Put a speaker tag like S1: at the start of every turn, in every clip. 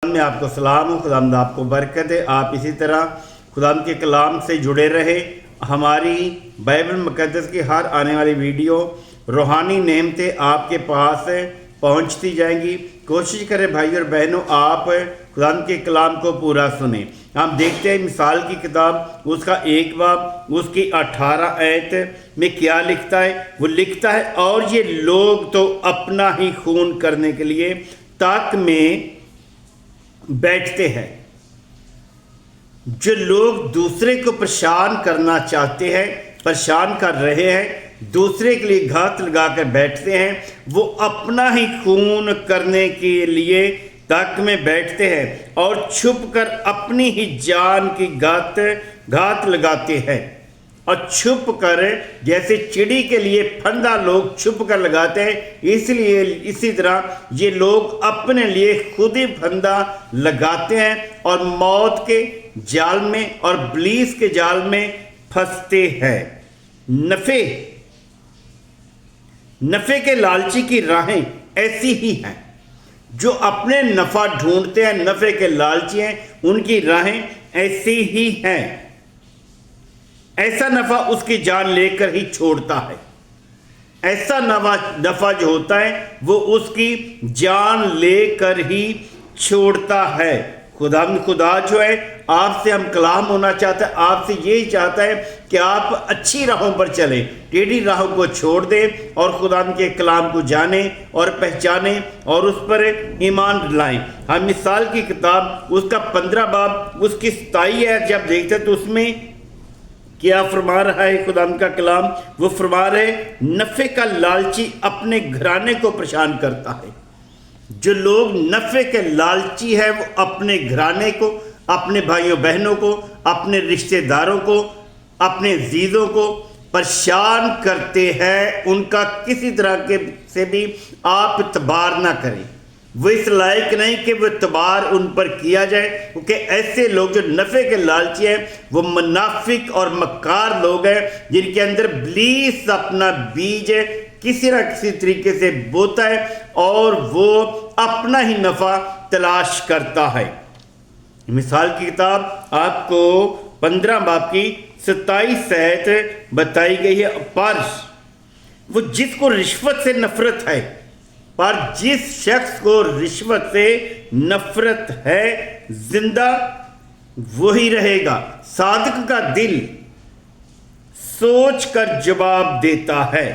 S1: میں آپ کو سلام ہو، خداوند آپ کو برکت ہے۔ آپ اسی طرح خداوند کے کلام سے جڑے رہے۔ ہماری بائبل مقدس کی ہر آنے والی ویڈیو روحانی نعمتیں آپ کے پاس پہنچتی جائیں گی۔ کوشش کریں بھائی اور بہنوں آپ خداوند کے کلام کو پورا سنیں۔ ہم دیکھتے ہیں مثال کی کتاب اس کا 1 باب اس کی 18 آیت میں کیا لکھتا ہے۔ وہ لکھتا ہے اور یہ لوگ تو اپنا ہی خون کرنے کے لیے تاک میں بیٹھتے ہیں۔ جو لوگ دوسرے کو پریشان کرنا چاہتے ہیں، پریشان کر رہے ہیں، دوسرے کے لیے گھات لگا کر بیٹھتے ہیں، وہ اپنا ہی خون کرنے کے لیے تاک میں بیٹھتے ہیں اور چھپ کر اپنی ہی جان کی گھات لگاتے ہیں۔ اور چھپ کر جیسے چڑی کے لیے پھندا لوگ چھپ کر لگاتے ہیں، اسی طرح یہ لوگ اپنے لیے خود ہی پھندا لگاتے ہیں اور موت کے جال میں اور ابلیس کے جال میں پھنستے ہیں۔ نفع کے لالچی کی راہیں ایسی ہی ہیں۔ جو اپنے نفع ڈھونڈتے ہیں، نفع کے لالچی ہیں، ان کی راہیں ایسی ہی ہیں۔ ایسا نفع اس کی جان لے کر ہی چھوڑتا ہے۔ ایسا نفع جو ہوتا ہے وہ اس کی جان لے کر ہی چھوڑتا ہے۔ خدا جو ہے آپ سے ہم کلام ہونا چاہتا ہے، آپ سے یہی چاہتا ہے کہ آپ اچھی راہوں پر چلیں، ٹیڑھی راہوں کو چھوڑ دیں اور خدا کے کلام کو جانیں اور پہچانیں اور اس پر ایمان لائیں۔ ہم مثال کی کتاب اس کا 15 باب اس کی 27 ہے جب دیکھتے ہیں تو اس میں کیا فرما رہا ہے خدا کا کلام؟ وہ فرما رہے نفع کا لالچی اپنے گھرانے کو پریشان کرتا ہے۔ جو لوگ نفع کے لالچی ہے وہ اپنے گھرانے کو، اپنے بھائیوں بہنوں کو، اپنے رشتہ داروں کو، اپنے عزیزوں کو پریشان کرتے ہیں۔ ان کا کسی طرح کے سے بھی آپ اعتبار نہ کریں۔ وہ اس لائق نہیں کہ وہ اعتبار ان پر کیا جائے، کیونکہ ایسے لوگ جو نفع کے لالچی ہیں وہ منافق اور مکار لوگ ہیں جن کے اندر ابلیس اپنا بیج کسی نہ کسی طریقے سے بوتا ہے اور وہ اپنا ہی نفع تلاش کرتا ہے۔ مثال کی کتاب آپ کو 15 باب کی 27 آیت بتائی گئی ہے۔ پر وہ جس کو رشوت سے نفرت ہے، پر جس شخص کو رشوت سے نفرت ہے زندہ وہی رہے گا۔ صادق کا دل سوچ کر جواب دیتا ہے۔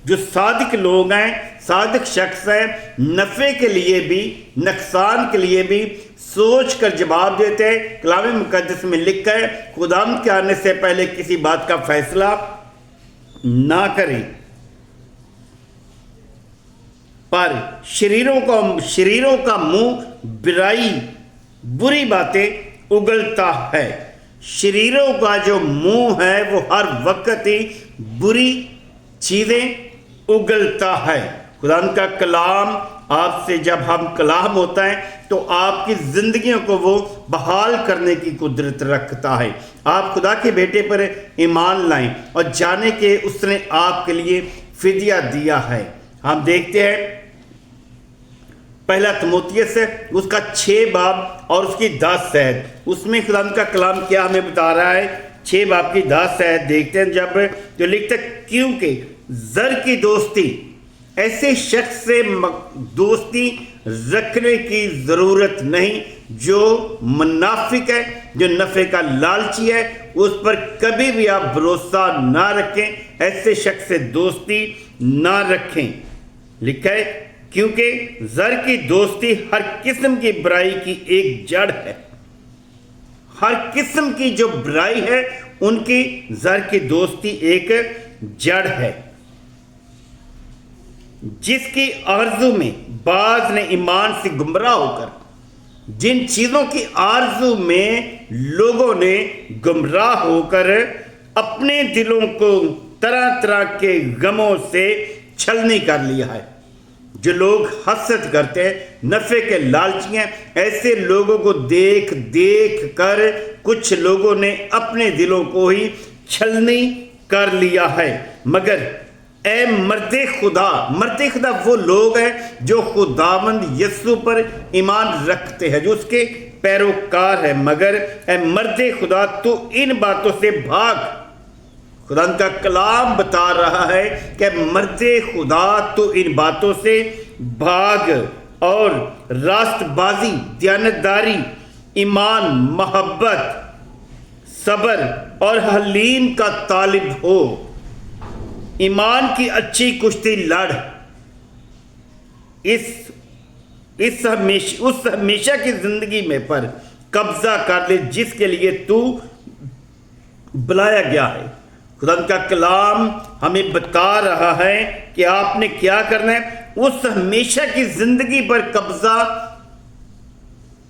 S1: جو صادق لوگ ہیں، صادق شخص ہیں، نفع کے لیے بھی نقصان کے لیے بھی سوچ کر جواب دیتے ہیں۔ کلام مقدس میں لکھا ہے خدا کے آنے سے پہلے کسی بات کا فیصلہ نہ کریں، پر شریروں کا منہ بری باتیں اگلتا ہے۔ شریروں کا جو منہ ہے وہ ہر وقت ہی بری چیزیں اگلتا ہے۔ خدا کا کلام آپ سے جب ہم کلام ہوتا ہے تو آپ کی زندگیوں کو وہ بحال کرنے کی قدرت رکھتا ہے۔ آپ خدا کے بیٹے پر ایمان لائیں اور جانے کہ اس نے آپ کے لیے فدیہ دیا ہے۔ ہم دیکھتے ہیں پہلا تموتھیوس اس کا 6 باب اور اس کی 10 آیت، اس میں خدا کا کلام کیا ہمیں بتا رہا ہے۔ 6 باب کی 10 آیت دیکھتے ہیں جب جو لکھتا ہے کیونکہ زر کی دوستی، ایسے شخص سے دوستی رکھنے کی ضرورت نہیں جو منافق ہے، جو نفع کا لالچی ہے، اس پر کبھی بھی آپ بھروسہ نہ رکھیں، ایسے شخص سے دوستی نہ رکھیں۔ لکھا ہے کیونکہ زر کی دوستی ہر قسم کی برائی کی ایک جڑ ہے۔ ہر قسم کی جو برائی ہے ان کی زر کی دوستی ایک جڑ ہے، جس کی آرزو میں بعض نے ایمان سے گمراہ ہو کر، جن چیزوں کی آرزو میں لوگوں نے گمراہ ہو کر اپنے دلوں کو طرح طرح کے غموں سے چھلنی کر لیا ہے۔ جو لوگ حسد کرتے ہیں، نفع کے لالچی ہیں، ایسے لوگوں کو دیکھ کر کچھ لوگوں نے اپنے دلوں کو ہی چھلنی کر لیا ہے۔ مگر اے مرد خدا وہ لوگ ہیں جو خداوند یسوع پر ایمان رکھتے ہیں، جو اس کے پیروکار ہیں، مگر اے مرد خدا تو ان باتوں سے بھاگ۔ خدا کا کلام بتا رہا ہے کہ مرد خدا تو ان باتوں سے بھاگ اور راست بازی، دیانتداری، ایمان، محبت، صبر اور حلیم کا طالب ہو۔ ایمان کی اچھی کشتی لڑ، اس ہمیشہ کی زندگی میں پر قبضہ کر لے جس کے لیے تو بلایا گیا ہے۔ خدا کا کلام ہمیں بتا رہا ہے کہ آپ نے کیا کرنا ہے، اس ہمیشہ کی زندگی پر قبضہ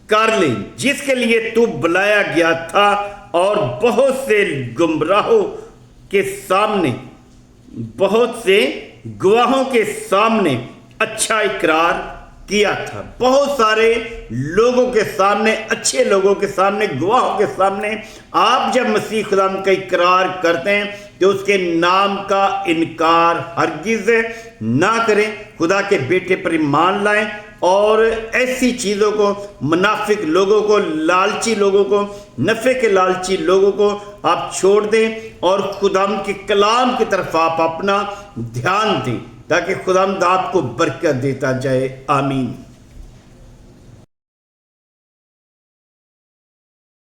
S1: کر لے جس کے لیے تو بلایا گیا تھا، اور بہت سے گمراہوں کے سامنے، بہت سے گواہوں کے سامنے اچھا اقرار کیا تھا۔ بہت سارے لوگوں کے سامنے، اچھے لوگوں کے سامنے، گواہوں کے سامنے آپ جب مسیح خدا کا اقرار کرتے ہیں تو اس کے نام کا انکار ہرگز نہ کریں، خدا کے بیٹے پر ایمان لائیں اور ایسی چیزوں کو، منافق لوگوں کو، لالچی لوگوں کو، نفع کے لالچی لوگوں کو آپ چھوڑ دیں اور خدا کے کلام کی طرف آپ اپنا دھیان دیں تاکہ خدا آپ کو برکت دیتا جائے۔ آمین۔